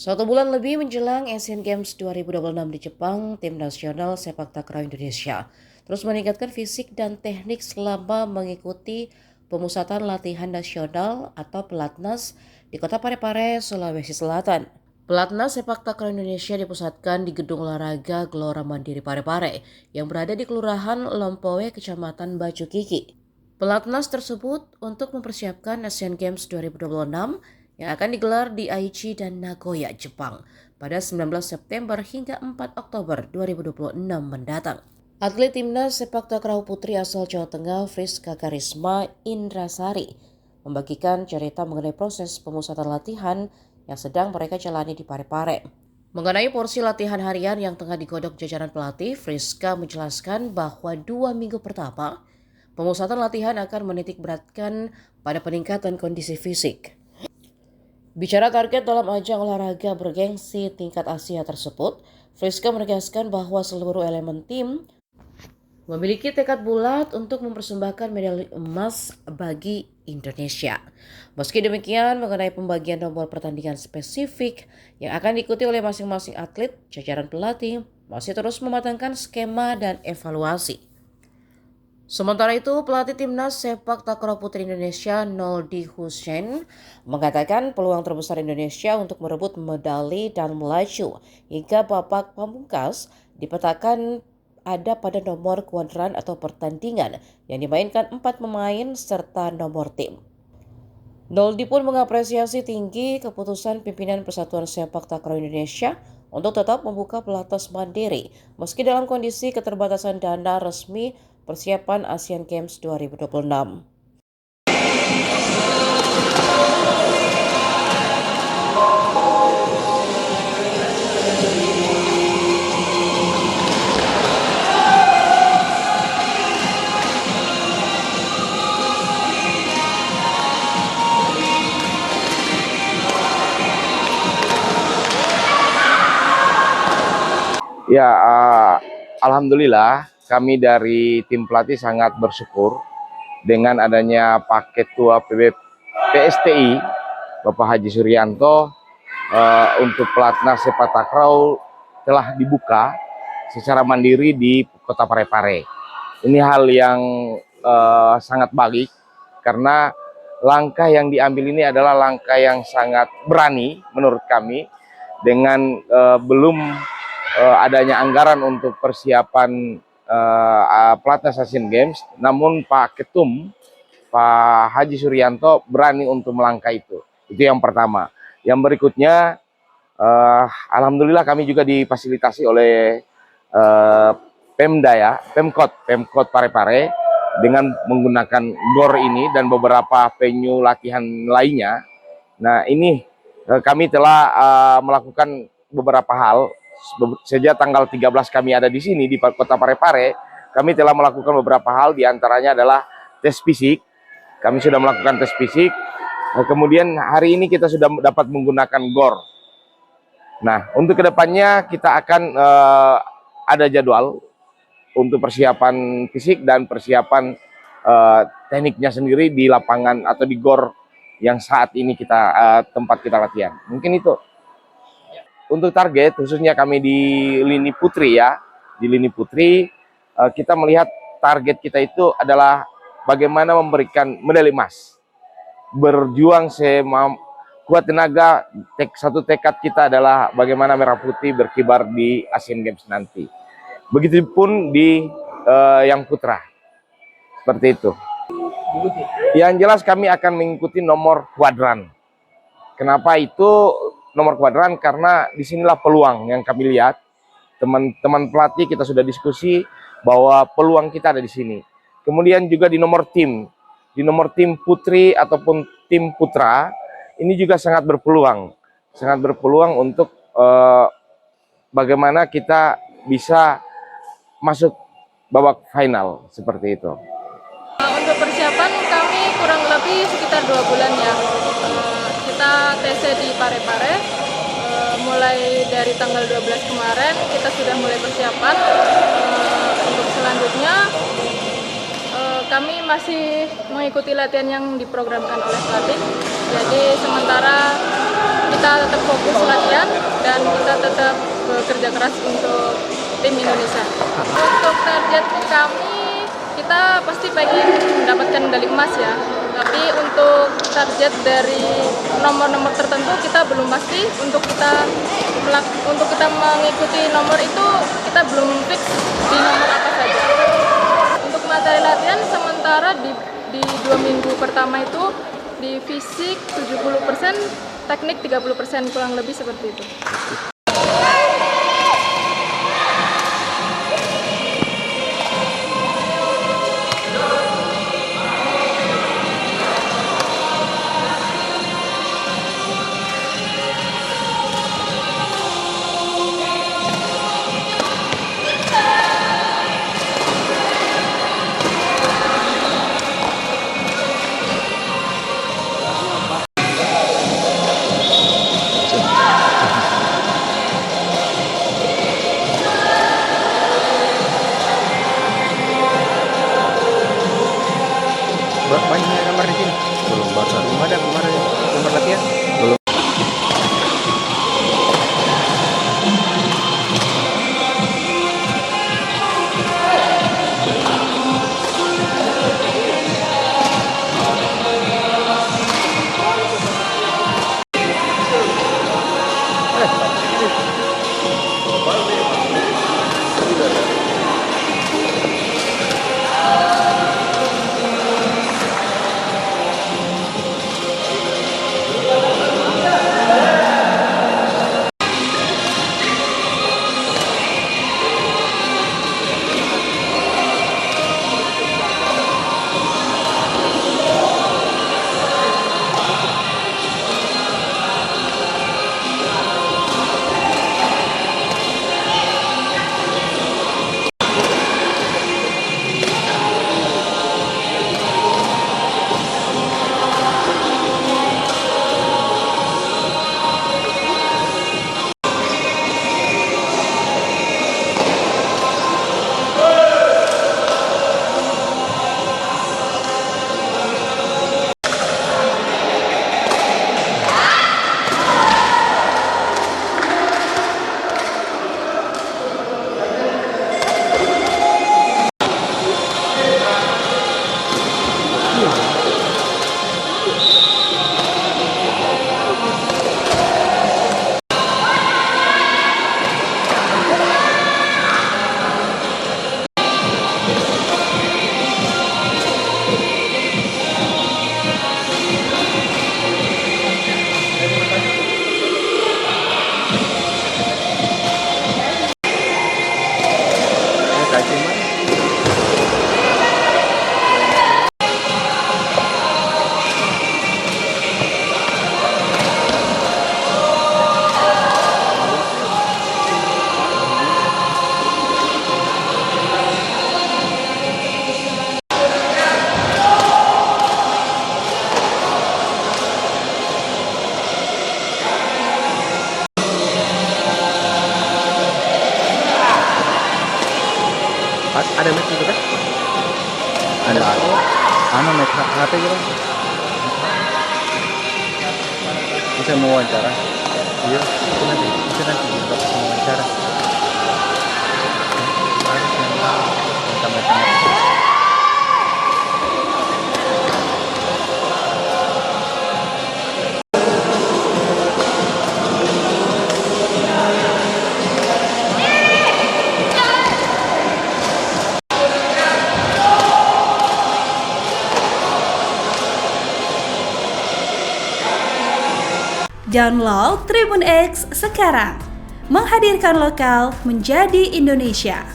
Satu bulan lebih menjelang Asian Games 2026 di Jepang, tim nasional sepak takraw Indonesia terus meningkatkan fisik dan teknik selama mengikuti pemusatan latihan nasional atau Pelatnas di Kota Parepare, Sulawesi Selatan. Pelatnas sepak takraw Indonesia dipusatkan di Gedung Olahraga Gelora Mandiri Parepare yang berada di Kelurahan Lompowe, Kecamatan Baju Kiki. Pelatnas tersebut untuk mempersiapkan Asian Games 2026 yang akan digelar di Aichi dan Nagoya, Jepang pada 19 September hingga 4 Oktober 2026 mendatang. Atlet timnas sepak takraw putri asal Jawa Tengah, Friska Karisma Indrasari, membagikan cerita mengenai proses pemusatan latihan yang sedang mereka jalani di Parepare. Mengenai porsi latihan harian yang tengah digodok jajaran pelatih, Friska menjelaskan bahwa 2 minggu pertama, pemusatan latihan akan menitik beratkan pada peningkatan kondisi fisik. Bicara target dalam ajang olahraga bergengsi tingkat Asia tersebut, Friska menegaskan bahwa seluruh elemen tim memiliki tekad bulat untuk mempersembahkan medali emas bagi Indonesia. Meski demikian, mengenai pembagian nomor pertandingan spesifik yang akan diikuti oleh masing-masing atlet, jajaran pelatih masih terus mematangkan skema dan evaluasi. Sementara itu, pelatih timnas sepak takraw putri Indonesia Noldi Hussein mengatakan peluang terbesar Indonesia untuk merebut medali dan melaju hingga babak pamungkas dipetakan ada pada nomor kuadran atau pertandingan yang dimainkan 4 pemain serta nomor tim. Noldi pun mengapresiasi tinggi keputusan pimpinan Persatuan Sepak Takraw Indonesia untuk tetap membuka pelatnas mandiri meski dalam kondisi keterbatasan dana resmi persiapan Asian Games 2026. Ya, alhamdulillah kami dari tim pelatih sangat bersyukur dengan adanya paket tua PSTI Bapak Haji Suryanto untuk pelatnas sepak takraw telah dibuka secara mandiri di Kota Parepare. Ini hal yang sangat baik karena langkah yang diambil ini adalah langkah yang sangat berani menurut kami dengan belum adanya anggaran untuk persiapan pelatnas Asian Games, namun Pak Ketum, Pak Haji Suryanto berani untuk melangkah itu. Itu yang pertama. Yang berikutnya, alhamdulillah kami juga difasilitasi oleh Pemda ya, Pemkot Parepare dengan menggunakan GOR ini dan beberapa venue latihan lainnya. Nah ini kami telah melakukan beberapa hal. Sejak tanggal 13 kami ada di sini di Kota Parepare, kami telah melakukan beberapa hal, diantaranya adalah tes fisik. Kami sudah melakukan tes fisik. Kemudian hari ini kita sudah dapat menggunakan GOR. Nah, untuk kedepannya kita akan ada jadwal untuk persiapan fisik dan persiapan tekniknya sendiri di lapangan atau di GOR yang saat ini kita tempat kita latihan. Mungkin itu. Untuk target khususnya kami di lini putri ya, di lini putri kita melihat target kita itu adalah bagaimana memberikan medali emas. Berjuang sekuat tenaga, satu tekad kita adalah bagaimana Merah Putih berkibar di Asian Games nanti. Begitupun di yang putra, seperti itu. Yang jelas kami akan mengikuti nomor kuadran. Kenapa itu nomor kuadran? Karena disinilah peluang yang kami lihat. Teman-teman pelatih kita sudah diskusi bahwa peluang kita ada di sini. Kemudian juga di nomor tim putri ataupun tim putra, ini juga sangat berpeluang untuk bagaimana kita bisa masuk babak final seperti itu. Untuk persiapan kami kurang lebih sekitar 2 bulan ya. Kita TC di Parepare, mulai dari tanggal 12 kemarin kita sudah mulai persiapan. Untuk selanjutnya kami masih mengikuti latihan yang diprogramkan oleh pelatih. Jadi sementara kita tetap fokus latihan dan kita tetap bekerja keras untuk tim Indonesia. Untuk target kami, kita pasti pengen mendapatkan medali emas ya. Tapi untuk target dari nomor-nomor tertentu kita belum pasti. Untuk kita mengikuti nomor itu kita belum fix di nomor apa saja. Untuk materi latihan sementara di 2 minggu pertama itu di fisik 70%, teknik 30%, kurang lebih seperti itu. Banyak kamar di sini? Belum, belum ada kemarin nomor latihan? Belum. Ada mic gitu kan? Ada. Mic HP gitu. Bisa mau wawancara? Iya, itu nanti dapat wawancara. Download Tribun X sekarang, menghadirkan lokal menjadi Indonesia.